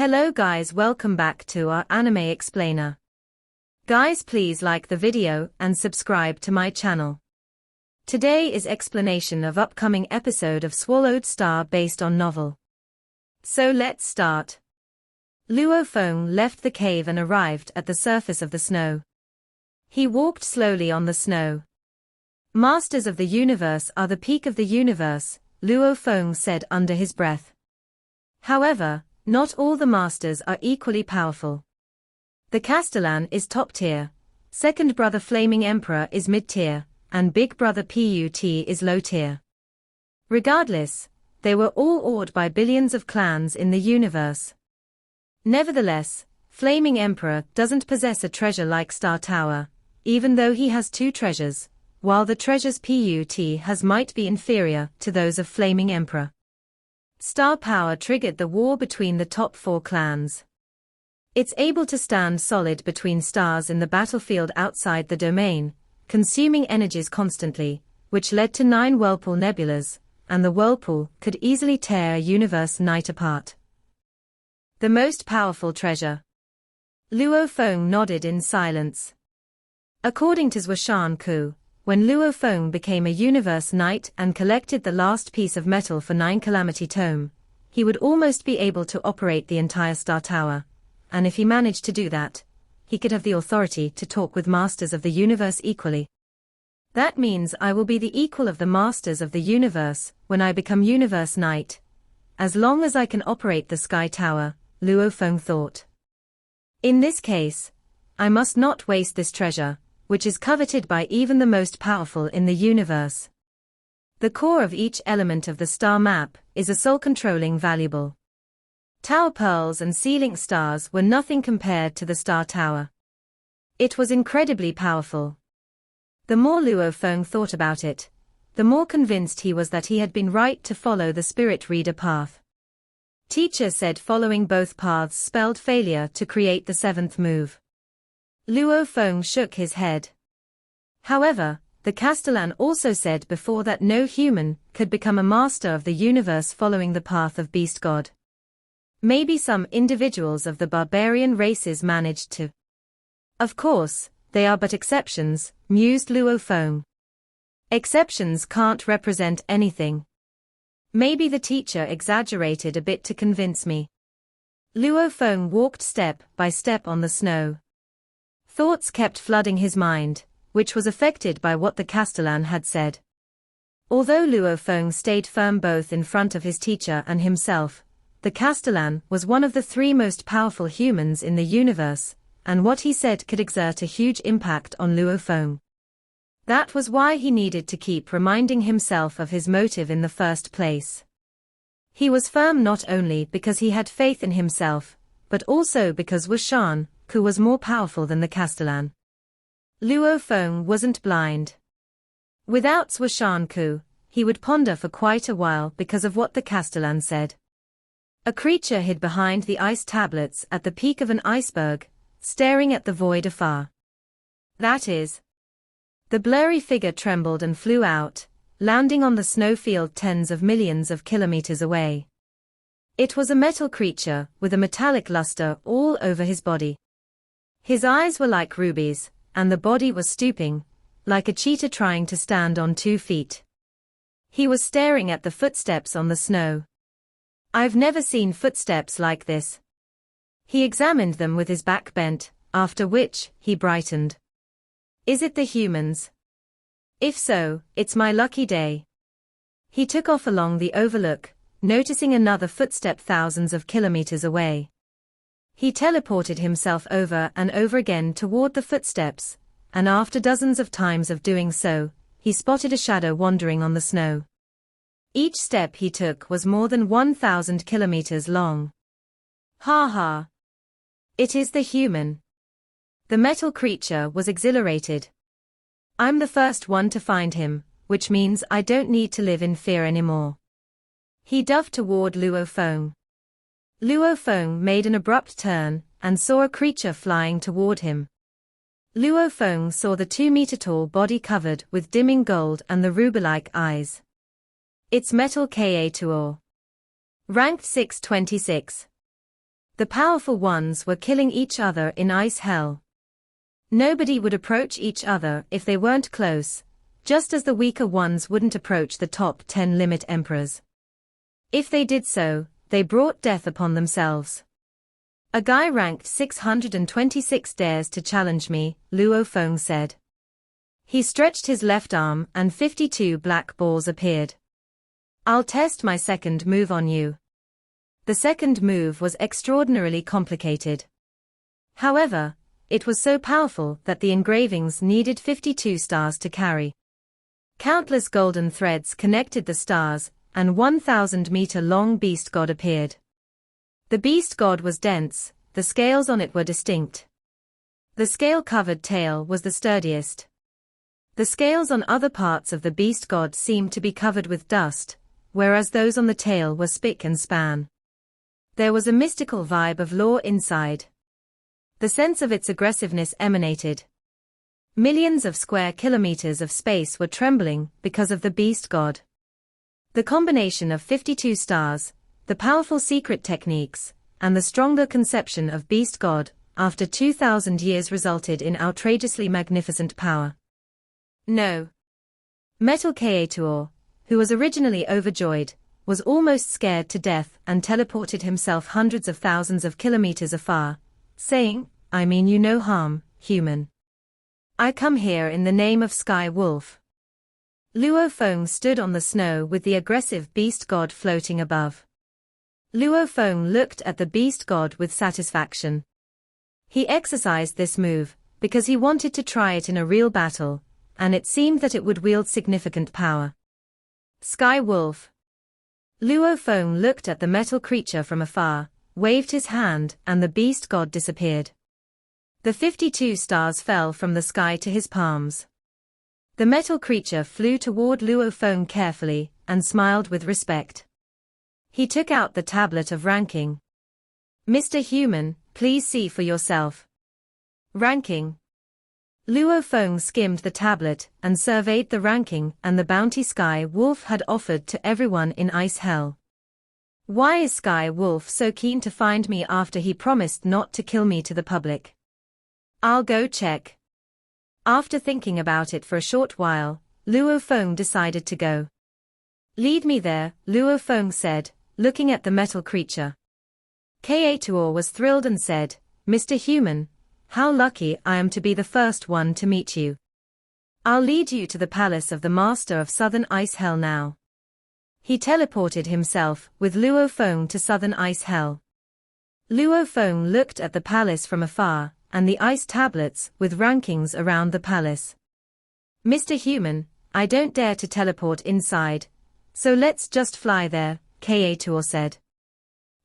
Hello guys, welcome back to our anime explainer. Guys, please like the video and subscribe to my channel. Today is explanation of upcoming episode of Swallowed Star based on novel. So let's start. Luo Feng left the cave and arrived at the surface of the snow. He walked slowly on the snow. Masters of the universe are the peak of the universe, Luo Feng said under his breath. However, not all the masters are equally powerful. The Castellan is top tier, second brother Flaming Emperor is mid tier, and big brother Put is low tier. Regardless, they were all awed by billions of clans in the universe. Nevertheless, Flaming Emperor doesn't possess a treasure like Star Tower, even though he has two treasures, while the treasures Put has might be inferior to those of Flaming Emperor. Star power triggered the war between the top four clans. It's able to stand solid between stars in the battlefield outside the domain, consuming energies constantly, which led to 9 whirlpool nebulas, and the whirlpool could easily tear a universe night apart. The most powerful treasure. Luo Feng nodded in silence. According to Zhuoshan Ku, when Luo Feng became a universe knight and collected the last piece of metal for 9 Calamity Tome, he would almost be able to operate the entire Star Tower, and if he managed to do that, he could have the authority to talk with masters of the universe equally. That means I will be the equal of the masters of the universe when I become universe knight, as long as I can operate the Sky Tower, Luo Feng thought. In this case, I must not waste this treasure, which is coveted by even the most powerful in the universe. The core of each element of the star map is a soul-controlling valuable. Tower pearls and sea-link stars were nothing compared to the Star Tower. It was incredibly powerful. The more Luo Feng thought about it, the more convinced he was that he had been right to follow the spirit reader path. Teacher said following both paths spelled failure to create the 7th move. Luo Feng shook his head. However, the Castellan also said before that no human could become a master of the universe following the path of Beast God. Maybe some individuals of the barbarian races managed to. Of course, they are but exceptions, mused Luo Feng. Exceptions can't represent anything. Maybe the teacher exaggerated a bit to convince me. Luo Feng walked step by step on the snow. Thoughts kept flooding his mind, which was affected by what the Castellan had said. Although Luo Feng stayed firm both in front of his teacher and himself, the Castellan was one of the 3 most powerful humans in the universe, and what he said could exert a huge impact on Luo Feng. That was why he needed to keep reminding himself of his motive in the first place. He was firm not only because he had faith in himself, but also because Zhuoshan Ku was more powerful than the Castellan. Luo Feng wasn't blind. Without Zhuoshan Ku, he would ponder for quite a while because of what the Castellan said. A creature hid behind the ice tablets at the peak of an iceberg, staring at the void afar. That is. The blurry figure trembled and flew out, landing on the snowfield tens of millions of kilometers away. It was a metal creature with a metallic luster all over his body. His eyes were like rubies, and the body was stooping, like a cheetah trying to stand on 2 feet. He was staring at the footsteps on the snow. I've never seen footsteps like this. He examined them with his back bent, after which, he brightened. Is it the humans? If so, it's my lucky day. He took off along the overlook, noticing another footstep thousands of kilometers away. He teleported himself over and over again toward the footsteps, and after dozens of times of doing so, he spotted a shadow wandering on the snow. Each step he took was more than 1,000 kilometers long. Ha ha! It is the human. The metal creature was exhilarated. I'm the first one to find him, which means I don't need to live in fear anymore. He dove toward Luo Feng. Luo Feng made an abrupt turn, and saw a creature flying toward him. Luo Feng saw the 2-meter-tall body covered with dimming gold and the ruby-like eyes. It's Metal Ka Tuor. Ranked 626. The powerful ones were killing each other in ice hell. Nobody would approach each other if they weren't close, just as the weaker ones wouldn't approach the top 10 limit emperors. If they did so, they brought death upon themselves. A guy ranked 626 dares to challenge me, Luo Feng said. He stretched his left arm and 52 black balls appeared. I'll test my second move on you. The second move was extraordinarily complicated. However, it was so powerful that the engravings needed 52 stars to carry. Countless golden threads connected the stars, and 1,000-meter-long beast god appeared. The beast god was dense, the scales on it were distinct. The scale-covered tail was the sturdiest. The scales on other parts of the beast god seemed to be covered with dust, whereas those on the tail were spick and span. There was a mystical vibe of law inside. The sense of its aggressiveness emanated. Millions of square kilometers of space were trembling because of the beast god. The combination of 52 stars, the powerful secret techniques, and the stronger conception of beast god, after 2,000 years resulted in outrageously magnificent power. No. Metal Kaetuor, who was originally overjoyed, was almost scared to death and teleported himself hundreds of thousands of kilometers afar, saying, I mean you no harm, human. I come here in the name of Sky Wolf. Luo Feng stood on the snow with the aggressive beast god floating above. Luo Feng looked at the beast god with satisfaction. He exercised this move because he wanted to try it in a real battle, and it seemed that it would wield significant power. Sky Wolf. Luo Feng looked at the metal creature from afar, waved his hand, and the beast god disappeared. The 52 stars fell from the sky to his palms. The metal creature flew toward Luo Feng carefully, and smiled with respect. He took out the tablet of ranking. Mr. Human, please see for yourself. Ranking. Luo Feng skimmed the tablet and surveyed the ranking and the bounty Sky Wolf had offered to everyone in Ice Hell. Why is Sky Wolf so keen to find me after he promised not to kill me to the public? I'll go check. After thinking about it for a short while, Luo Feng decided to go. Lead me there, Luo Feng said, looking at the metal creature. Kaetuor was thrilled and said, Mr. Human, how lucky I am to be the first one to meet you. I'll lead you to the palace of the Master of Southern Ice Hell now. He teleported himself with Luo Feng to Southern Ice Hell. Luo Feng looked at the palace from afar, and the ice tablets with rankings around the palace. Mr. Human, I don't dare to teleport inside, so let's just fly there, Kaetuor said.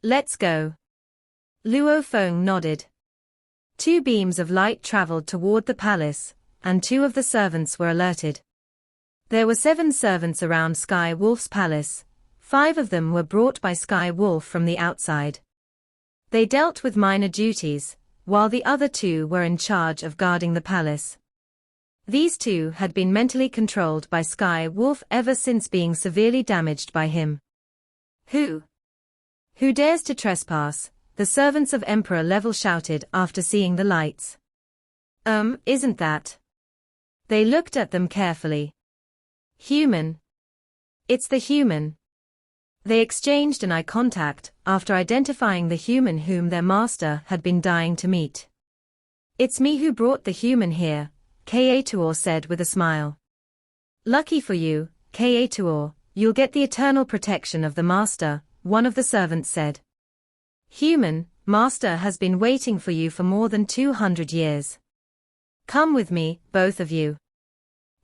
Let's go. Luo Feng nodded. 2 beams of light traveled toward the palace, and 2 of the servants were alerted. There were 7 servants around Sky Wolf's palace, 5 of them were brought by Sky Wolf from the outside. They dealt with minor duties, while the other 2 were in charge of guarding the palace. These 2 had been mentally controlled by Sky Wolf ever since being severely damaged by him. Who dares to trespass? The servants of Emperor Level shouted after seeing the lights. Isn't that? They looked at them carefully. Human. It's the human. They exchanged an eye contact after identifying the human whom their master had been dying to meet. It's me who brought the human here, Kaetuor said with a smile. Lucky for you, Kaetuor, you'll get the eternal protection of the master, one of the servants said. Human, master has been waiting for you for more than 200 years. Come with me, both of you.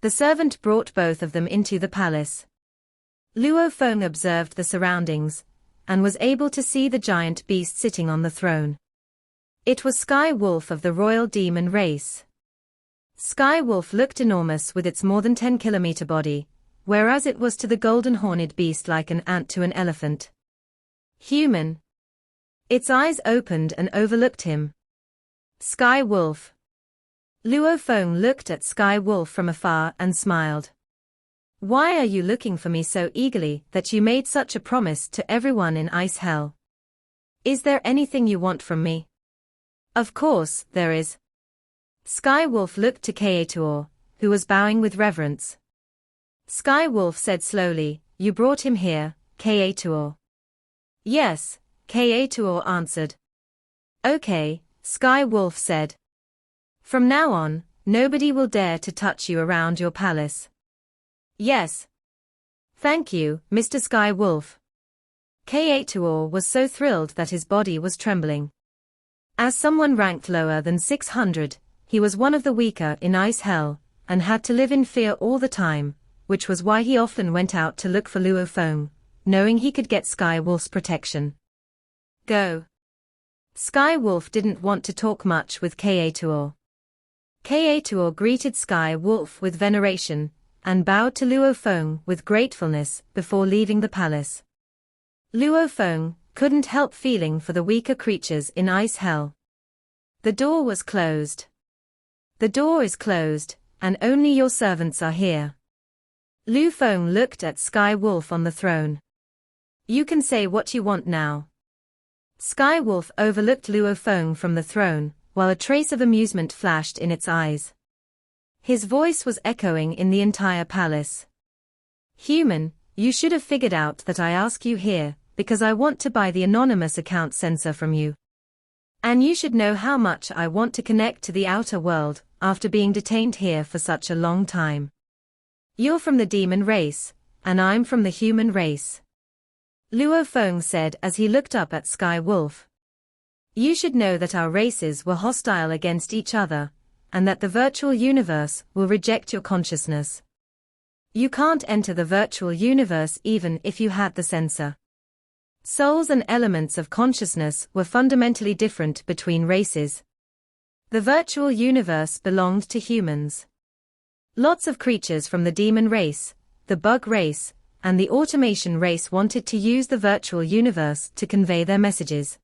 The servant brought both of them into the palace. Luo Feng observed the surroundings, and was able to see the giant beast sitting on the throne. It was Sky Wolf of the royal demon race. Sky Wolf looked enormous with its more than 10-kilometer body, whereas it was to the golden-horned beast like an ant to an elephant. Human. Its eyes opened and overlooked him. Sky Wolf. Luo Feng looked at Sky Wolf from afar and smiled. Why are you looking for me so eagerly that you made such a promise to everyone in Ice Hell? Is there anything you want from me? Of course, there is. Sky Wolf looked to Kaetuor, who was bowing with reverence. Sky Wolf said slowly, You brought him here, Kaetuor. Yes, Kaetuor answered. Okay, Sky Wolf said. From now on, nobody will dare to touch you around your palace. Yes. Thank you, Mr. Sky Wolf. Kaetuor was so thrilled that his body was trembling. As someone ranked lower than 600, he was one of the weaker in Ice Hell, and had to live in fear all the time, which was why he often went out to look for Luo Feng, knowing he could get Sky Wolf's protection. Go. Sky Wolf didn't want to talk much with Kaetuor. Kaetuor greeted Sky Wolf with veneration, and bowed to Luo Feng with gratefulness before leaving the palace. Luo Feng couldn't help feeling for the weaker creatures in Ice Hell. The door was closed. The door is closed, and only your servants are here. Lu Feng looked at Sky Wolf on the throne. You can say what you want now. Sky Wolf overlooked Luo Feng from the throne, while a trace of amusement flashed in its eyes. His voice was echoing in the entire palace. Human, you should have figured out that I ask you here, because I want to buy the anonymous account sensor from you. And you should know how much I want to connect to the outer world, after being detained here for such a long time. You're from the demon race, and I'm from the human race. Luo Feng said as he looked up at Sky Wolf. You should know that our races were hostile against each other, and that the virtual universe will reject your consciousness. You can't enter the virtual universe even if you had the sensor. Souls and elements of consciousness were fundamentally different between races. The virtual universe belonged to humans. Lots of creatures from the demon race, the bug race, and the automation race wanted to use the virtual universe to convey their messages.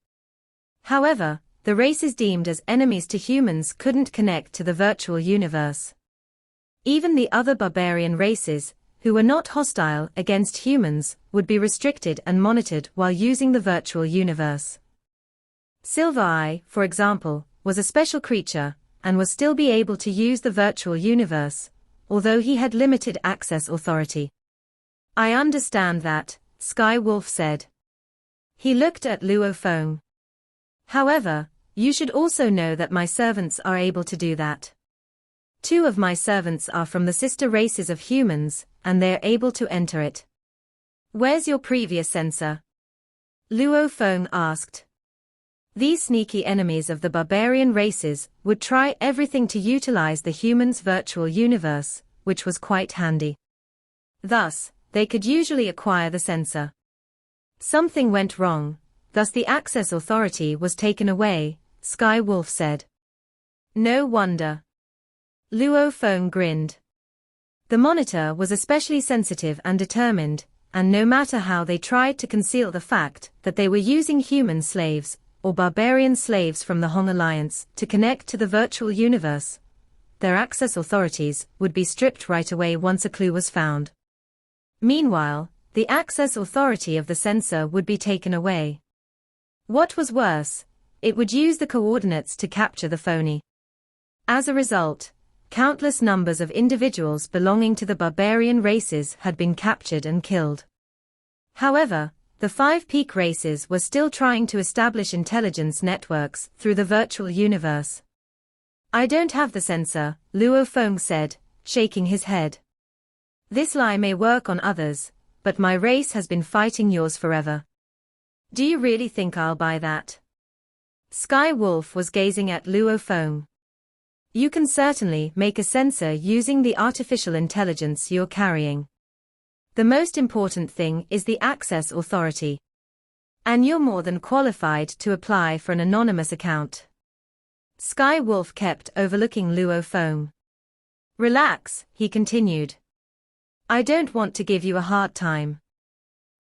However, the races deemed as enemies to humans couldn't connect to the virtual universe. Even the other barbarian races, who were not hostile against humans, would be restricted and monitored while using the virtual universe. Silver Eye, for example, was a special creature, and was still be able to use the virtual universe, although he had limited access authority. I understand that, Sky Wolf said. He looked at Luo Feng. However, you should also know that my servants are able to do that. 2 of my servants are from the sister races of humans, and they're able to enter it. Where's your previous sensor? Luo Feng asked. These sneaky enemies of the barbarian races would try everything to utilize the humans' virtual universe, which was quite handy. Thus, they could usually acquire the sensor. Something went wrong, thus the access authority was taken away, Sky Wolf said. No wonder. Luo Feng grinned. The monitor was especially sensitive and determined, and no matter how they tried to conceal the fact that they were using human slaves, or barbarian slaves from the Hong Alliance, to connect to the virtual universe, their access authorities would be stripped right away once a clue was found. Meanwhile, the access authority of the sensor would be taken away. What was worse, it would use the coordinates to capture the phony. As a result, countless numbers of individuals belonging to the barbarian races had been captured and killed. However, the 5 peak races were still trying to establish intelligence networks through the virtual universe. I don't have the sensor, Luo Feng said, shaking his head. This lie may work on others, but my race has been fighting yours forever. Do you really think I'll buy that? Sky Wolf was gazing at Luo Feng. You can certainly make a sensor using the artificial intelligence you're carrying. The most important thing is the access authority. And you're more than qualified to apply for an anonymous account. Sky Wolf kept overlooking Luo Feng. Relax, he continued. I don't want to give you a hard time.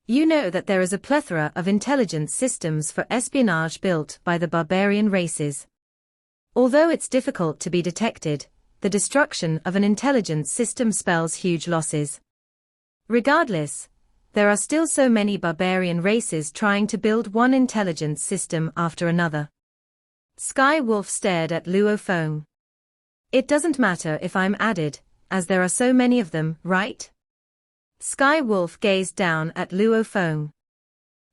You know that there is a plethora of intelligence systems for espionage built by the barbarian races. Although it's difficult to be detected, the destruction of an intelligence system spells huge losses. Regardless, there are still so many barbarian races trying to build one intelligence system after another. Sky Wolf stared at Luo Feng. It doesn't matter if I'm added, as there are so many of them, right? Sky Wolf gazed down at Luo Feng.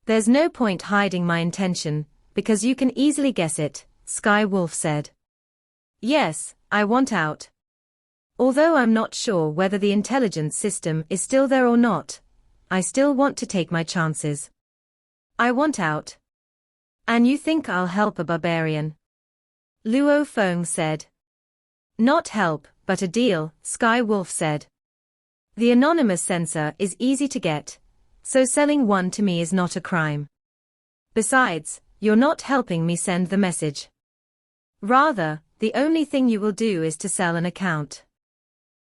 There's no point hiding my intention, because you can easily guess it, Sky Wolf said. Yes, I want out. Although I'm not sure whether the intelligence system is still there or not, I still want to take my chances. I want out. And you think I'll help a barbarian? Luo Feng said. Not help, but a deal, Sky Wolf said. The anonymous sensor is easy to get, so selling one to me is not a crime. Besides, you're not helping me send the message. Rather, the only thing you will do is to sell an account.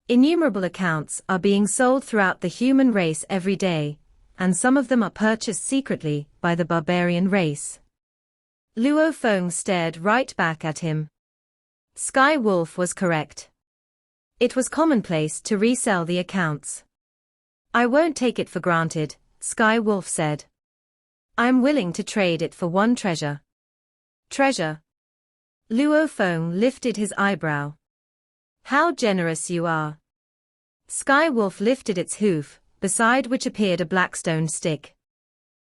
Innumerable accounts are being sold throughout the human race every day, and some of them are purchased secretly by the barbarian race. Luo Feng stared right back at him. Sky Wolf was correct. It was commonplace to resell the accounts. I won't take it for granted, Sky Wolf said. I'm willing to trade it for one treasure. Treasure? Luo Feng lifted his eyebrow. How generous you are. Sky Wolf lifted its hoof, beside which appeared a black stone stick.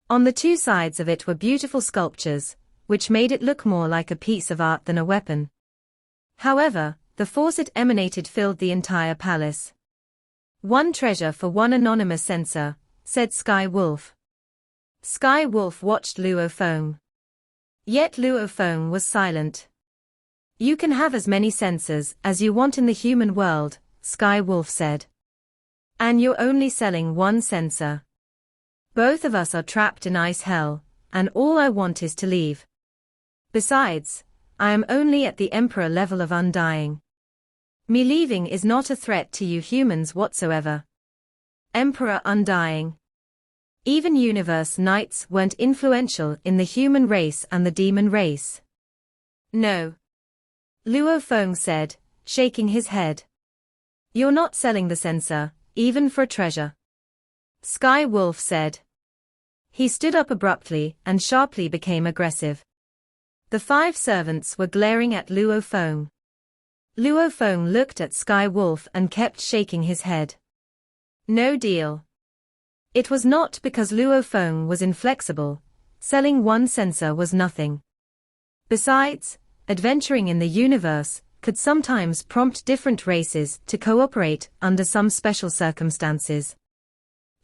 On the two sides of it were beautiful sculptures, which made it look more like a piece of art than a weapon. However, the force it emanated filled the entire palace. One treasure for one anonymous censor, said Sky Wolf. Sky Wolf watched Luo Feng. Yet Luo Feng was silent. You can have as many censors as you want in the human world, Sky Wolf said. And you're only selling one censor. Both of us are trapped in ice hell, and all I want is to leave. Besides, I am only at the Emperor level of undying. Me leaving is not a threat to you humans whatsoever. Emperor undying. Even Universe Knights weren't influential in the human race and the demon race. No. Luo Feng said, shaking his head. You're not selling the censor, even for a treasure. Sky Wolf said. He stood up abruptly and sharply became aggressive. The 5 servants were glaring at Luo Feng. Luo Feng looked at Sky Wolf and kept shaking his head. No deal. It was not because Luo Feng was inflexible. Selling one censor was nothing. Besides, adventuring in the universe could sometimes prompt different races to cooperate under some special circumstances.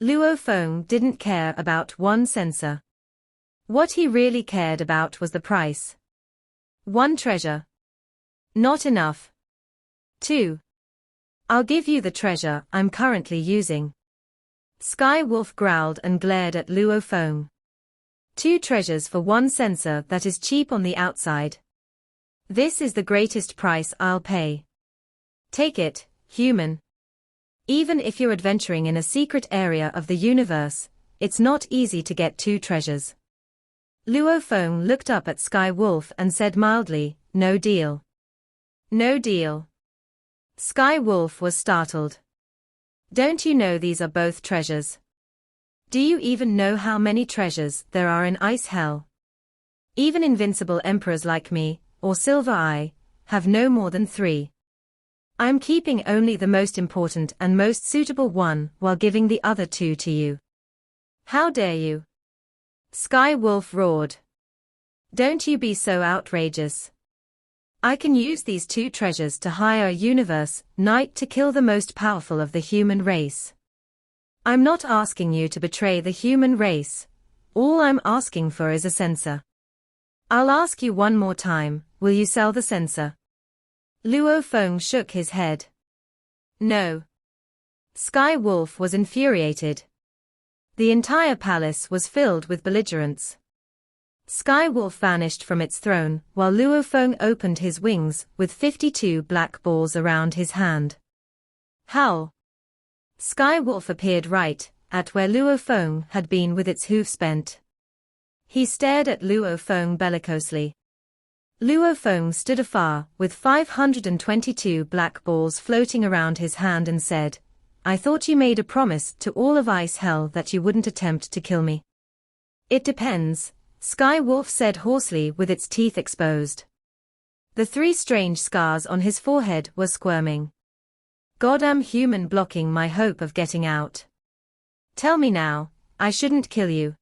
Luo Feng didn't care about one censor. What he really cared about was the price. One treasure. Not enough. 2. I'll give you the treasure I'm currently using. Sky Wolf growled and glared at Luo Feng. 2 treasures for one censor that is cheap on the outside. This is the greatest price I'll pay. Take it, human. Even if you're adventuring in a secret area of the universe, it's not easy to get 2 treasures. Luo Feng looked up at Sky Wolf and said mildly, no deal. No deal. Sky Wolf was startled. Don't you know these are both treasures? Do you even know how many treasures there are in Ice Hell? Even invincible emperors like me, or Silver Eye, have no more than 3. I'm keeping only the most important and most suitable one while giving the other 2 to you. How dare you? Sky Wolf roared. Don't you be so outrageous. I can use these 2 treasures to hire a universe knight to kill the most powerful of the human race. I'm not asking you to betray the human race. All I'm asking for is a censor. I'll ask you one more time, will you sell the censor? Luo Feng shook his head. No. Sky Wolf was infuriated. The entire palace was filled with belligerence. Sky Wolf vanished from its throne, while Luo Feng opened his wings with 52 black balls around his hand. Howl! Sky Wolf appeared right at where Luo Feng had been with its hoofs bent. He stared at Luo Feng bellicosely. Luo Feng stood afar with 522 black balls floating around his hand and said, I thought you made a promise to all of Ice Hell that you wouldn't attempt to kill me. It depends, Sky Wolf said hoarsely with its teeth exposed. The 3 strange scars on his forehead were squirming. Goddamn human blocking my hope of getting out. Tell me now, I shouldn't kill you.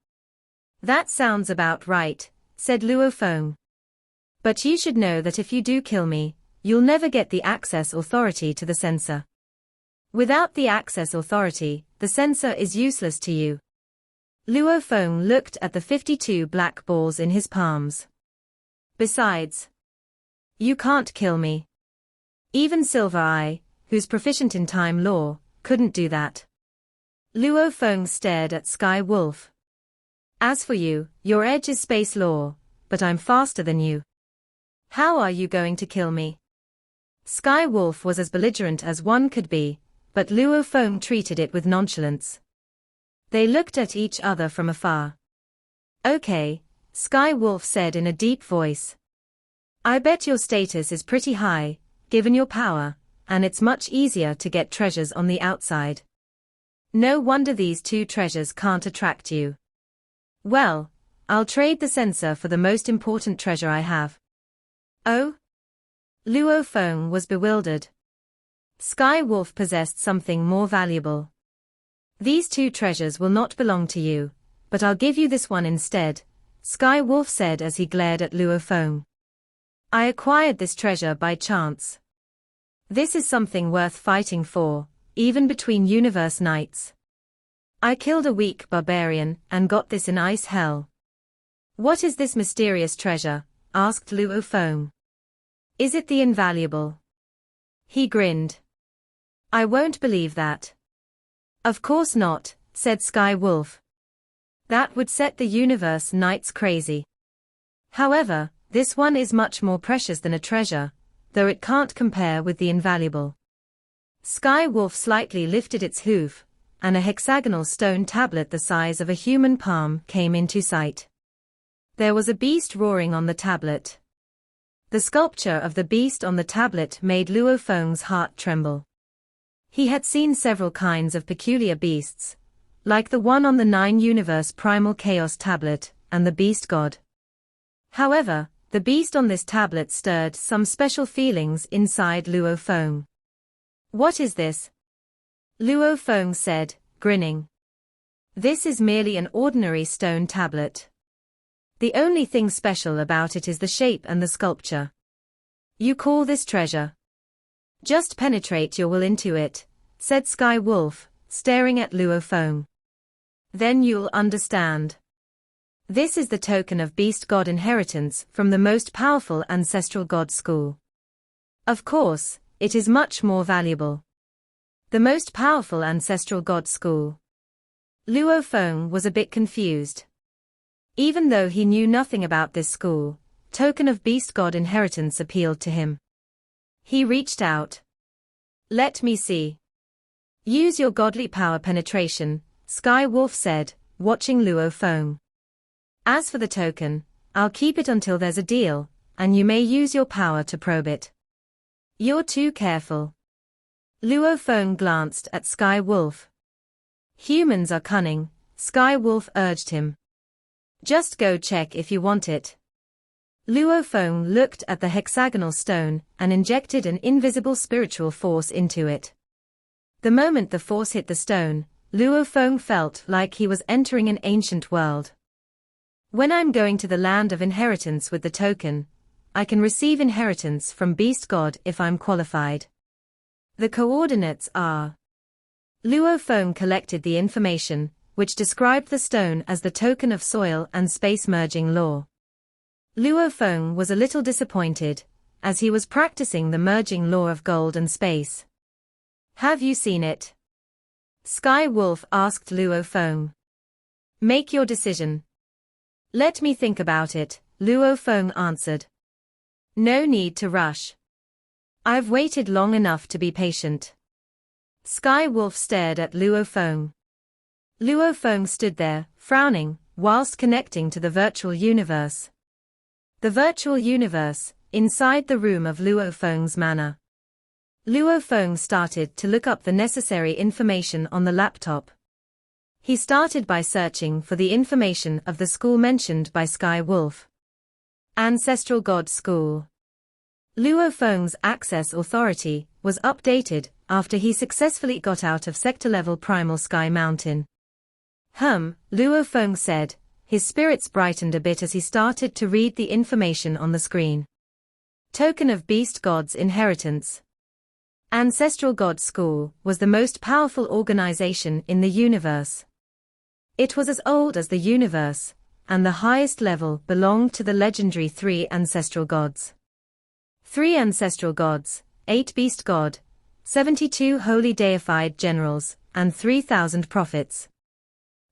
That sounds about right, said Luo Feng. But you should know that if you do kill me, you'll never get the access authority to the censor. Without the access authority, the censor is useless to you. Luo Feng looked at the 52 black balls in his palms. Besides, you can't kill me. Even Silver Eye, who's proficient in time law, couldn't do that. Luo Feng stared at Sky Wolf. As for you, your edge is space law, but I'm faster than you. How are you going to kill me? Sky Wolf was as belligerent as one could be, but Luo Feng treated it with nonchalance. They looked at each other from afar. Okay, Sky Wolf said in a deep voice. I bet your status is pretty high, given your power, and it's much easier to get treasures on the outside. No wonder these 2 treasures can't attract you. Well, I'll trade the censor for the most important treasure I have. Oh? Luo Feng was bewildered. Sky Wolf possessed something more valuable. These 2 treasures will not belong to you, but I'll give you this one instead, Sky Wolf said as he glared at Luo Feng. I acquired this treasure by chance. This is something worth fighting for, even between universe knights. I killed a weak barbarian and got this in Ice Hell. What is this mysterious treasure? Asked Luo Feng. Is it the invaluable? He grinned. I won't believe that. Of course not, said Sky Wolf. That would set the universe knights crazy. However, this one is much more precious than a treasure, though it can't compare with the invaluable. Sky Wolf slightly lifted its hoof, and a hexagonal stone tablet the size of a human palm came into sight. There was a beast roaring on the tablet. The sculpture of the beast on the tablet made Luo Feng's heart tremble. He had seen several kinds of peculiar beasts, like the one on the 9-universe primal chaos tablet, and the beast god. However, the beast on this tablet stirred some special feelings inside Luo Feng. What is this? Luo Feng said, grinning. This is merely an ordinary stone tablet. The only thing special about it is the shape and the sculpture. You call this treasure? Just penetrate your will into it, said Sky Wolf, staring at Luo Feng. Then you'll understand. This is the token of beast god inheritance from the most powerful ancestral god school. Of course, it is much more valuable. The most powerful ancestral god school. Luo Feng was a bit confused. Even though he knew nothing about this school, token of beast god inheritance appealed to him. He reached out. Let me see. Use your godly power penetration, Sky Wolf said, watching Luo Feng. As for the token, I'll keep it until there's a deal, and you may use your power to probe it. You're too careful. Luo Feng glanced at Sky Wolf. Humans are cunning, Sky Wolf urged him. Just go check if you want it. Luo Feng looked at the hexagonal stone and injected an invisible spiritual force into it. The moment the force hit the stone, Luo Feng felt like he was entering an ancient world. When I'm going to the land of inheritance with the token, I can receive inheritance from Beast God if I'm qualified. The coordinates are. Luo Feng collected the information, which described the stone as the token of soil and space merging law. Luo Feng was a little disappointed, as he was practicing the merging law of gold and space. Have you seen it? Sky Wolf asked Luo Feng. Make your decision. Let me think about it, Luo Feng answered. No need to rush. I've waited long enough to be patient. Sky Wolf stared at Luo Feng. Luo Feng stood there, frowning, whilst connecting to the virtual universe. The virtual universe, inside the room of Luo Feng's manor. Luo Feng started to look up the necessary information on the laptop. He started by searching for the information of the school mentioned by Sky Wolf. Ancestral God School. Luo Feng's access authority was updated after he successfully got out of sector-level Primal Sky Mountain. Luo Feng said. His spirits brightened a bit as he started to read the information on the screen. Token of Beast God's Inheritance. Ancestral God School was the most powerful organization in the universe. It was as old as the universe, and the highest level belonged to the legendary 3 ancestral gods. 3 ancestral gods, 8 beast god, 72 holy deified generals, and 3,000 prophets.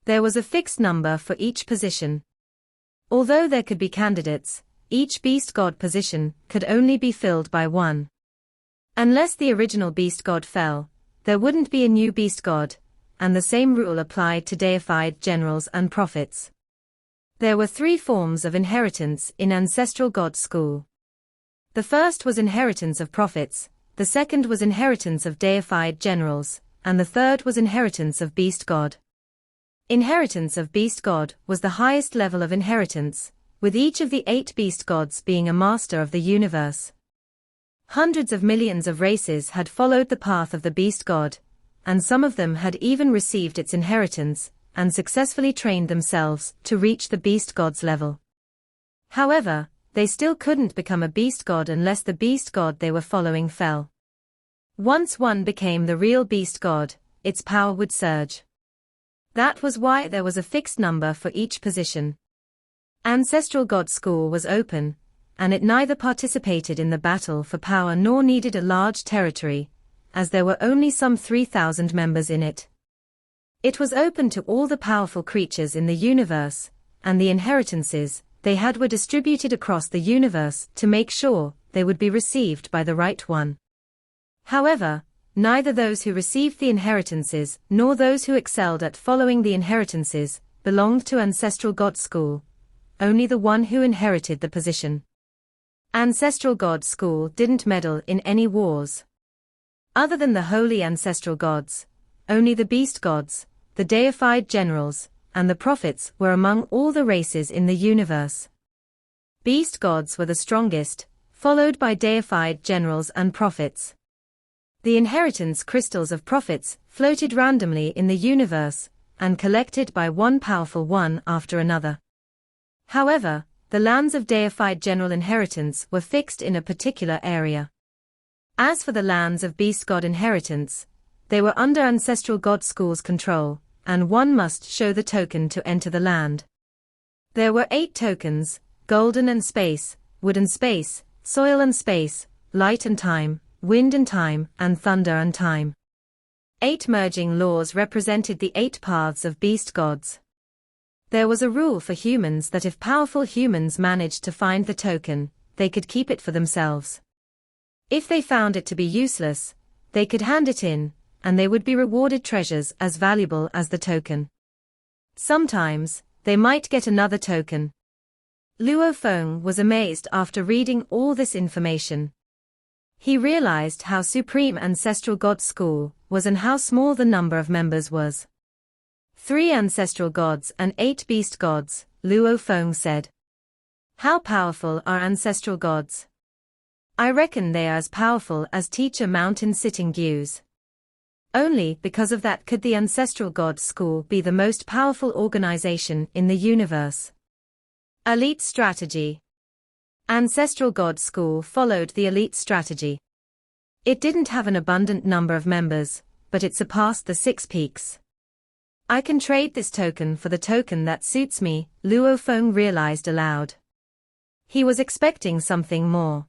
There was a fixed number for each position. Although there could be candidates, each beast god position could only be filled by one. Unless the original beast god fell, there wouldn't be a new beast god, and the same rule applied to deified generals and prophets. There were 3 forms of inheritance in Ancestral God School. The first was inheritance of prophets, the second was inheritance of deified generals, and the third was inheritance of beast god. Inheritance of beast god was the highest level of inheritance, with each of the 8 beast gods being a master of the universe. Hundreds of millions of races had followed the path of the beast god, and some of them had even received its inheritance, and successfully trained themselves to reach the beast god's level. However, they still couldn't become a beast god unless the beast god they were following fell. Once one became the real beast god, its power would surge. That was why there was a fixed number for each position. Ancestral God School was open, and it neither participated in the battle for power nor needed a large territory, as there were only some 3,000 members in it. It was open to all the powerful creatures in the universe, and the inheritances they had were distributed across the universe to make sure they would be received by the right one. However, neither those who received the inheritances nor those who excelled at following the inheritances belonged to Ancestral God School, only the one who inherited the position. Ancestral God School didn't meddle in any wars. Other than the holy ancestral gods, only the beast gods, the deified generals, and the prophets were among all the races in the universe. Beast gods were the strongest, followed by deified generals and prophets. The inheritance crystals of prophets floated randomly in the universe, and collected by one powerful one after another. However, the lands of deified general inheritance were fixed in a particular area. As for the lands of beast god inheritance, they were under Ancestral God School's control, and one must show the token to enter the land. There were 8 tokens: golden and space, wood and space, soil and space, light and time, wind and time, and thunder and time. 8 merging laws represented the 8 paths of beast gods. There was a rule for humans that if powerful humans managed to find the token, they could keep it for themselves. If they found it to be useless, they could hand it in, and they would be rewarded treasures as valuable as the token. Sometimes, they might get another token. Luo Feng was amazed after reading all this information. He realized how supreme Ancestral God School was and how small the number of members was. 3 ancestral gods and 8 beast gods, Luo Feng said. How powerful are ancestral gods? I reckon they are as powerful as Teacher Mountain Sitting Dews. Only because of that could the Ancestral God School be the most powerful organization in the universe. Elite Strategy. Ancestral God School followed the elite strategy. It didn't have an abundant number of members, but it surpassed the 6 peaks. I can trade this token for the token that suits me, Luo Feng realized aloud. He was expecting something more.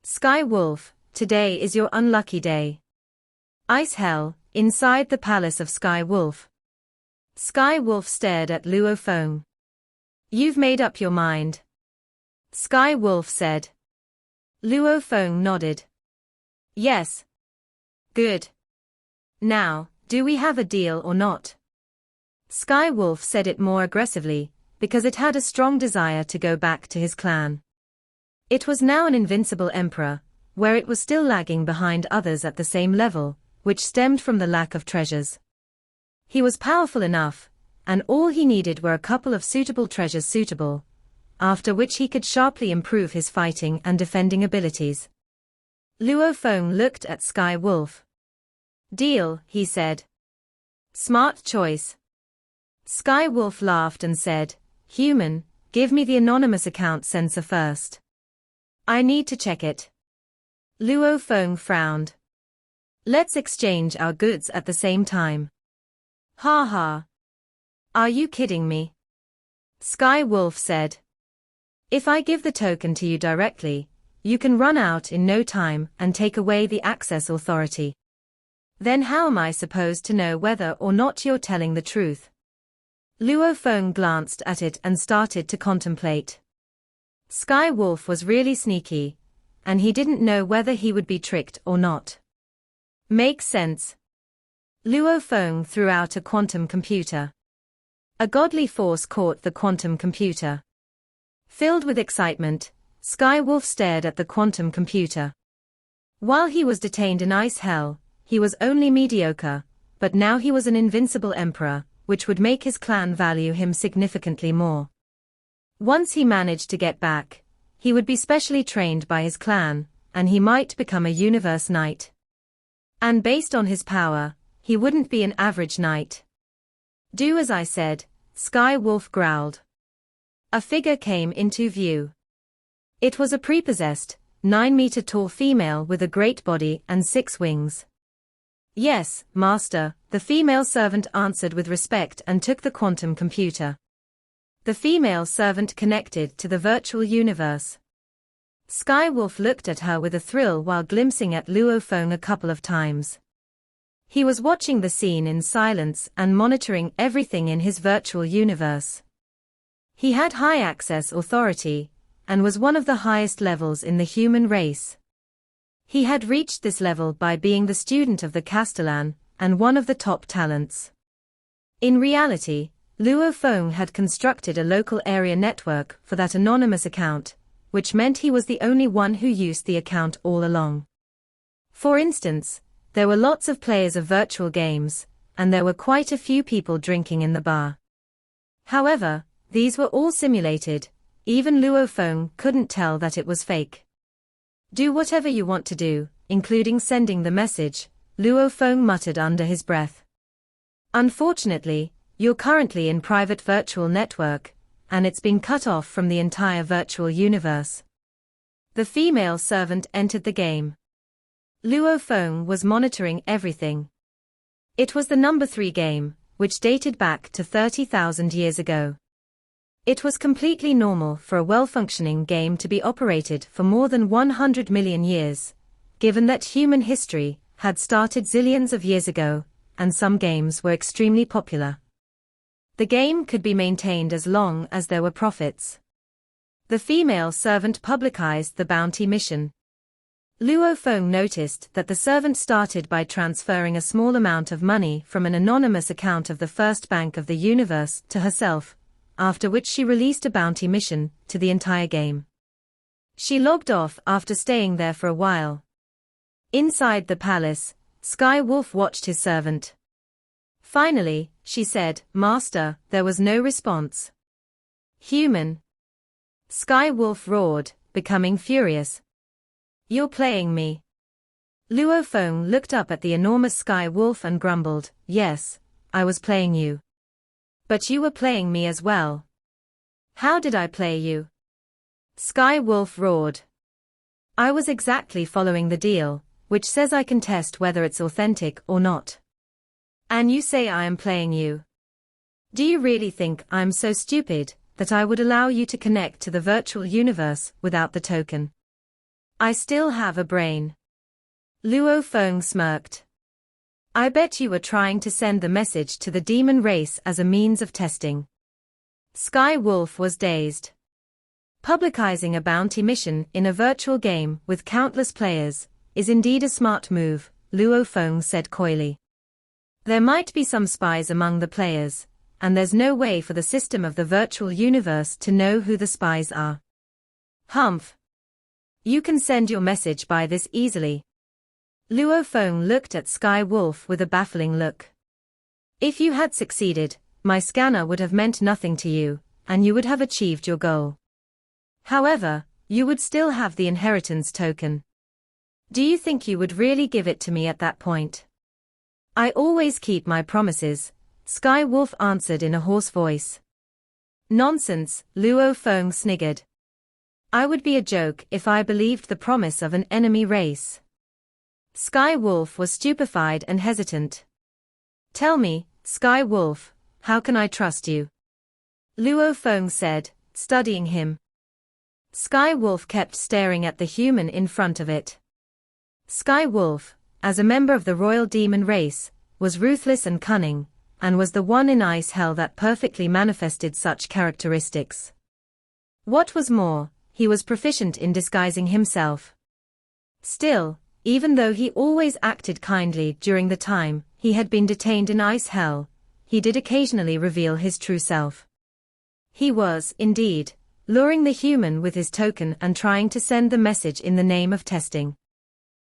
Sky Wolf, today is your unlucky day. Ice Hell, inside the palace of Sky Wolf. Sky Wolf stared at Luo Feng. You've made up your mind. Sky Wolf said. Luo Feng nodded. Yes. Good. Now, do we have a deal or not? Sky Wolf said it more aggressively, because it had a strong desire to go back to his clan. It was now an invincible emperor, where it was still lagging behind others at the same level, which stemmed from the lack of treasures. He was powerful enough, and all he needed were a couple of suitable treasures after which he could sharply improve his fighting and defending abilities. Luo Feng looked at Sky Wolf. "Deal," he said. "Smart choice." Sky Wolf laughed and said, "Human, give me the anonymous account sensor first. I need to check it." Luo Feng frowned. "Let's exchange our goods at the same time." "Ha ha. Are you kidding me?" Sky Wolf said. "If I give the token to you directly, you can run out in no time and take away the access authority. Then how am I supposed to know whether or not you're telling the truth?" Luo Feng glanced at it and started to contemplate. Sky Wolf was really sneaky, and he didn't know whether he would be tricked or not. "Makes sense." Luo Feng threw out a quantum computer. A godly force caught the quantum computer. Filled with excitement, Sky Wolf stared at the quantum computer. While he was detained in ice hell, he was only mediocre, but now he was an invincible emperor, which would make his clan value him significantly more. Once he managed to get back, he would be specially trained by his clan, and he might become a universe knight. And based on his power, he wouldn't be an average knight. "Do as I said," Sky Wolf growled. A figure came into view. It was a prepossessed, 9-meter-tall female with a great body and 6 wings. "Yes, master," the female servant answered with respect and took the quantum computer. The female servant connected to the virtual universe. Sky Wolf looked at her with a thrill while glimpsing at Luo Feng a couple of times. He was watching the scene in silence and monitoring everything in his virtual universe. He had high access authority, and was one of the highest levels in the human race. He had reached this level by being the student of the Castellan, and one of the top talents. In reality, Luo Feng had constructed a local area network for that anonymous account, which meant he was the only one who used the account all along. For instance, there were lots of players of virtual games, and there were quite a few people drinking in the bar. However, these were all simulated. Even Luo Feng couldn't tell that it was fake. "Do whatever you want to do, including sending the message," Luo Feng muttered under his breath. "Unfortunately, you're currently in private virtual network, and it's been cut off from the entire virtual universe." The female servant entered the game. Luo Feng was monitoring everything. It was the number 3 game, which dated back to 30,000 years ago. It was completely normal for a well-functioning game to be operated for more than 100 million years, given that human history had started zillions of years ago, and some games were extremely popular. The game could be maintained as long as there were profits. The female servant publicized the bounty mission. Luo Feng noticed that the servant started by transferring a small amount of money from an anonymous account of the first bank of the universe to herself, after which she released a bounty mission to the entire game. She logged off after staying there for a while. Inside the palace, Sky Wolf watched his servant. Finally, she said, "Master," there was no response. "Human!" Sky Wolf roared, becoming furious. "You're playing me." Luo Feng looked up at the enormous Sky Wolf and grumbled, "Yes, I was playing you. But you were playing me as well." "How did I play you?" Sky Wolf roared. "I was exactly following the deal, which says I can test whether it's authentic or not. And you say I am playing you. Do you really think I'm so stupid that I would allow you to connect to the virtual universe without the token? I still have a brain." Luo Feng smirked. "I bet you were trying to send the message to the demon race as a means of testing." Sky Wolf was dazed. Publicizing a bounty mission in a virtual game with countless players is indeed a smart move, Luo Feng said coyly. "There might be some spies among the players, and there's no way for the system of the virtual universe to know who the spies are." "Humph. You can send your message by this easily. Luo Feng looked at Sky Wolf with a baffling look. If you had succeeded, my scanner would have meant nothing to you, and you would have achieved your goal. However, you would still have the inheritance token. Do you think you would really give it to me at that point? I always keep my promises, Sky Wolf answered in a hoarse voice. Nonsense, Luo Feng sniggered. I would be a joke if I believed the promise of an enemy race. Sky Wolf was stupefied and hesitant. Tell me, Sky Wolf, how can I trust you? Luo Feng said, studying him. Sky Wolf kept staring at the human in front of it. Sky Wolf, as a member of the royal demon race, was ruthless and cunning, and was the one in Ice Hell that perfectly manifested such characteristics. What was more, he was proficient in disguising himself. Still, even though he always acted kindly during the time he had been detained in Ice Hell, he did occasionally reveal his true self. He was, indeed, luring the human with his token and trying to send the message in the name of testing.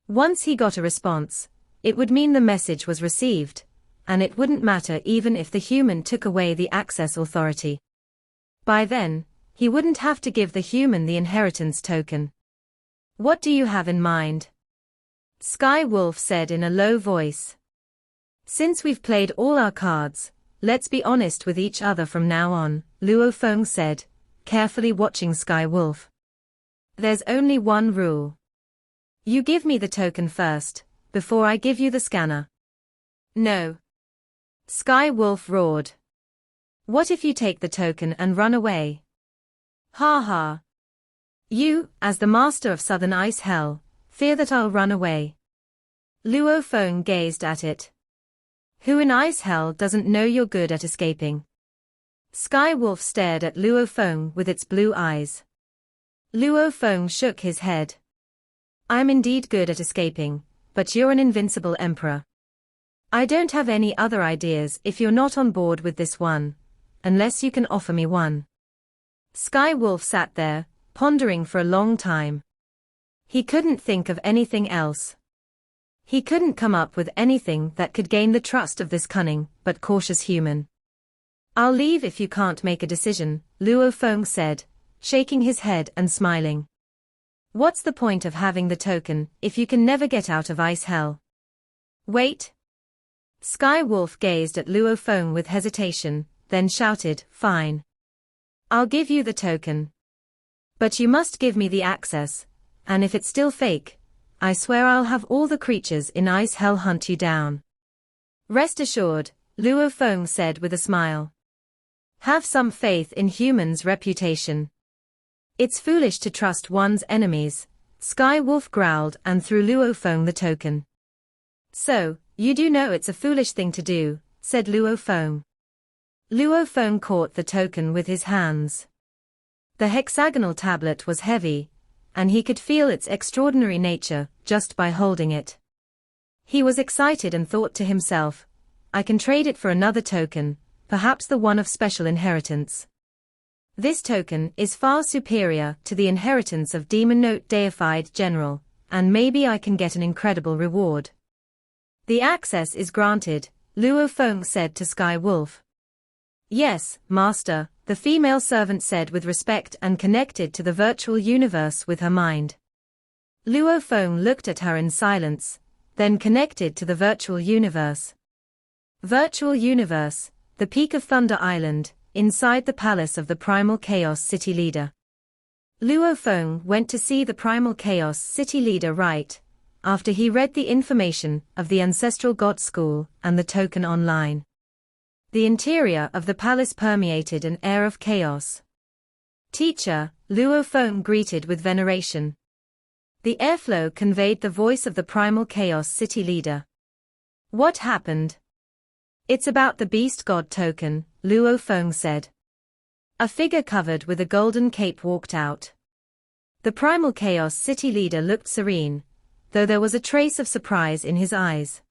Once he got a response, it would mean the message was received, and it wouldn't matter even if the human took away the access authority. By then, he wouldn't have to give the human the inheritance token. What do you have in mind? Sky Wolf said in a low voice. Since we've played all our cards, let's be honest with each other from now on, Luo Feng said, carefully watching Sky Wolf. There's only one rule. You give me the token first, before I give you the scanner. No. Sky Wolf roared. What if you take the token and run away? Ha ha. You, as the master of Southern Ice Hell, fear that I'll run away. Luo Feng gazed at it. Who in Ice Hell doesn't know you're good at escaping? Sky Wolf stared at Luo Feng with its blue eyes. Luo Feng shook his head. I'm indeed good at escaping, but you're an invincible emperor. I don't have any other ideas if you're not on board with this one, unless you can offer me one. Sky Wolf sat there, pondering for a long time. He couldn't think of anything else. He couldn't come up with anything that could gain the trust of this cunning, but cautious human. I'll leave if you can't make a decision, Luo Feng said, shaking his head and smiling. What's the point of having the token, if you can never get out of Ice Hell? Wait. Sky Wolf gazed at Luo Feng with hesitation, then shouted, Fine. I'll give you the token. But you must give me the access, and if it's still fake, I swear I'll have all the creatures in Ice Hell hunt you down. Rest assured, Luo Feng said with a smile. Have some faith in humans' reputation. It's foolish to trust one's enemies, Sky Wolf growled and threw Luo Feng the token. So, you do know it's a foolish thing to do, said Luo Feng. Luo Feng caught the token with his hands. The hexagonal tablet was heavy, and he could feel its extraordinary nature just by holding it. He was excited and thought to himself, I can trade it for another token, perhaps the one of special inheritance. This token is far superior to the inheritance of Demon Note Deified General, and maybe I can get an incredible reward. The access is granted, Luo Feng said to Sky Wolf. Yes, Master, the female servant said with respect and connected to the virtual universe with her mind. Luo Feng looked at her in silence, then connected to the virtual universe. Virtual universe, the peak of Thunder Island, inside the palace of the Primal Chaos City Leader. Luo Feng went to see the Primal Chaos City Leader right after he read the information of the Ancestral God School and the token online. The interior of the palace permeated an air of chaos. Teacher, Luo Feng greeted with veneration. The airflow conveyed the voice of the Primal Chaos City Leader. What happened? It's about the Beast God token, Luo Feng said. A figure covered with a golden cape walked out. The Primal Chaos City Leader looked serene, though there was a trace of surprise in his eyes.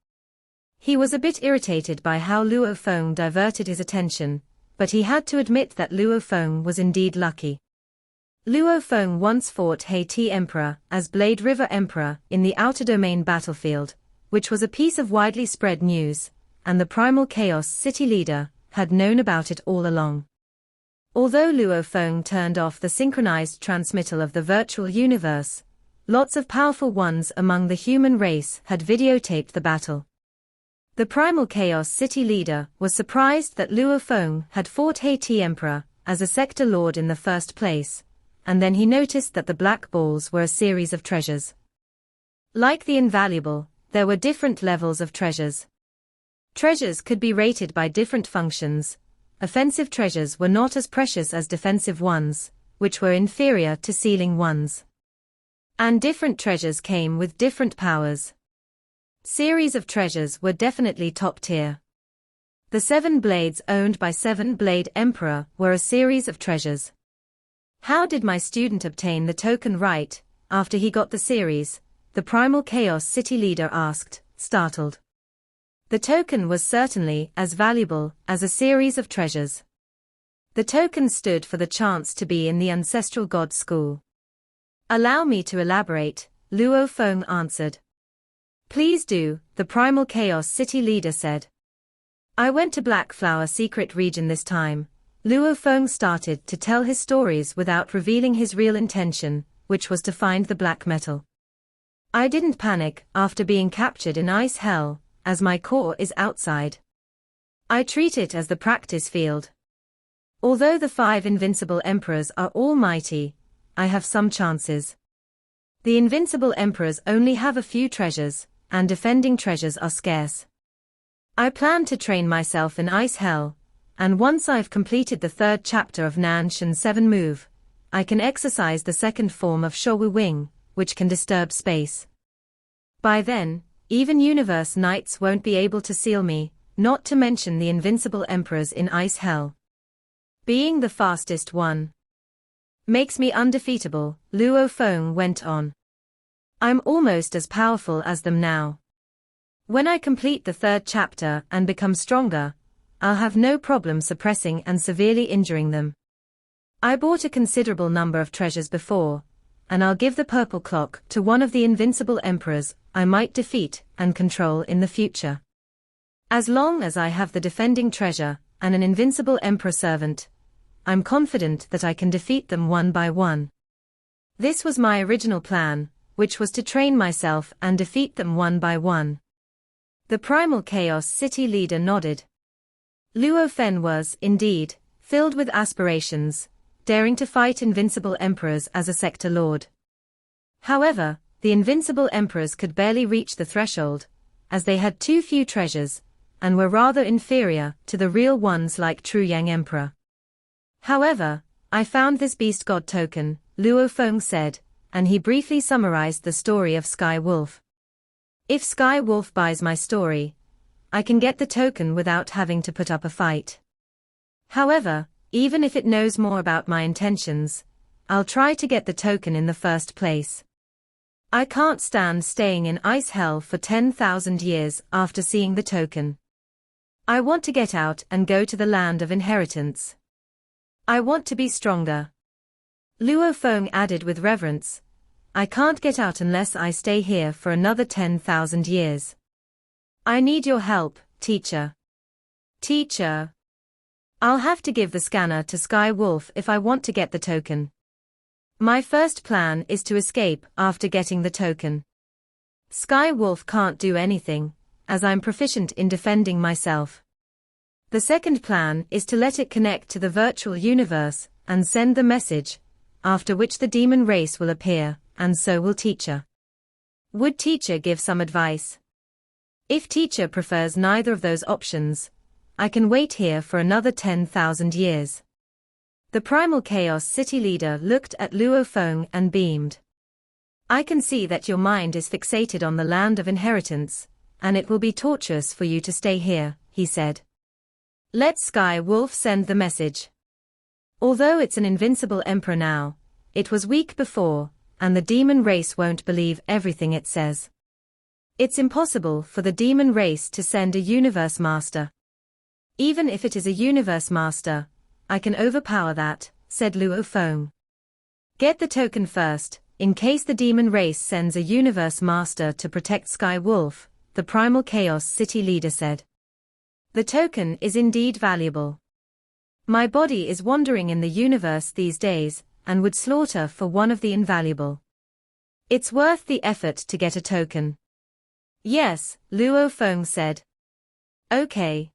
He was a bit irritated by how Luo Feng diverted his attention, but he had to admit that Luo Feng was indeed lucky. Luo Feng once fought Haiti Emperor as Blade River Emperor in the Outer Domain battlefield, which was a piece of widely spread news, and the Primal Chaos City leader had known about it all along. Although Luo Feng turned off the synchronized transmittal of the virtual universe, lots of powerful ones among the human race had videotaped the battle. The Primal Chaos City leader was surprised that Luo Feng had fought Haiti Emperor as a sector lord in the first place, and then he noticed that the black balls were a series of treasures. Like the invaluable, there were different levels of treasures. Treasures could be rated by different functions. Offensive treasures were not as precious as defensive ones, which were inferior to sealing ones. And different treasures came with different powers. Series of treasures were definitely top tier. The 7 blades owned by 7 Blade Emperor were a series of treasures. How did my student obtain the token right, after he got the series? The Primal Chaos City leader asked, startled. The token was certainly as valuable as a series of treasures. The token stood for the chance to be in the ancestral god school. Allow me to elaborate, Luo Feng answered. Please do, the Primal Chaos City leader said. I went to Black Flower Secret Region this time. Luo Feng started to tell his stories without revealing his real intention, which was to find the black metal. I didn't panic after being captured in Ice Hell, as my core is outside. I treat it as the practice field. Although the 5 invincible emperors are all mighty, I have some chances. The invincible emperors only have a few treasures, and defending treasures are scarce. I plan to train myself in Ice Hell, and once I've completed the 3rd chapter of Nan Shan 7 move, I can exercise the 2nd form of Shou Wing, which can disturb space. By then, even Universe Knights won't be able to seal me, not to mention the invincible emperors in Ice Hell. Being the fastest one makes me undefeatable, Luo Feng went on. I'm almost as powerful as them now. When I complete the 3rd chapter and become stronger, I'll have no problem suppressing and severely injuring them. I bought a considerable number of treasures before, and I'll give the purple clock to one of the invincible emperors I might defeat and control in the future. As long as I have the defending treasure and an invincible emperor servant, I'm confident that I can defeat them one by one. This was my original plan, which was to train myself and defeat them one by one. The Primal Chaos City leader nodded. Luo Feng was, indeed, filled with aspirations, daring to fight invincible emperors as a sector lord. However, the invincible emperors could barely reach the threshold, as they had too few treasures, and were rather inferior to the real ones like True Yang Emperor. However, I found this beast god token, Luo Feng said, and he briefly summarized the story of Sky Wolf. If Sky Wolf buys my story, I can get the token without having to put up a fight. However, even if it knows more about my intentions, I'll try to get the token in the first place. I can't stand staying in Ice Hell for 10,000 years after seeing the token. I want to get out and go to the land of inheritance. I want to be stronger. Luo Feng added with reverence, I can't get out unless I stay here for another 10,000 years. I need your help, teacher. Teacher. I'll have to give the scanner to Sky Wolf if I want to get the token. My first plan is to escape after getting the token. Sky Wolf can't do anything, as I'm proficient in defending myself. The second plan is to let it connect to the virtual universe and send the message, after which the demon race will appear, and so will teacher. Would teacher give some advice? If teacher prefers neither of those options, I can wait here for another 10,000 years. The Primal Chaos City leader looked at Luo Feng and beamed. I can see that your mind is fixated on the land of inheritance, and it will be torturous for you to stay here, he said. Let Sky Wolf send the message. Although it's an invincible emperor now, it was weak before, and the demon race won't believe everything it says. It's impossible for the demon race to send a universe master. Even if it is a universe master, I can overpower that, said Luo Feng. Get the token first, in case the demon race sends a universe master to protect Sky Wolf, the primal chaos city leader said. The token is indeed valuable. My body is wandering in the universe these days, and would slaughter for one of the invaluable. It's worth the effort to get a token. Yes, Luo Feng said. Okay.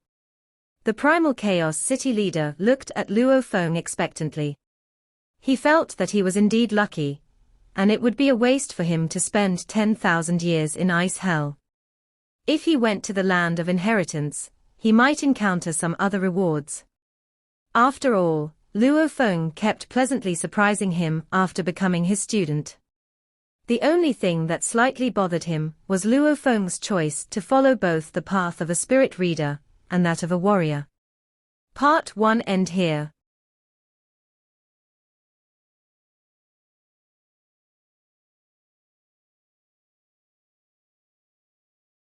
The primal chaos city leader looked at Luo Feng expectantly. He felt that he was indeed lucky, and it would be a waste for him to spend 10,000 years in ice hell. If he went to the land of inheritance, he might encounter some other rewards. After all, Luo Feng kept pleasantly surprising him after becoming his student. The only thing that slightly bothered him was Luo Feng's choice to follow both the path of a spirit reader and that of a warrior. Part 1 end here.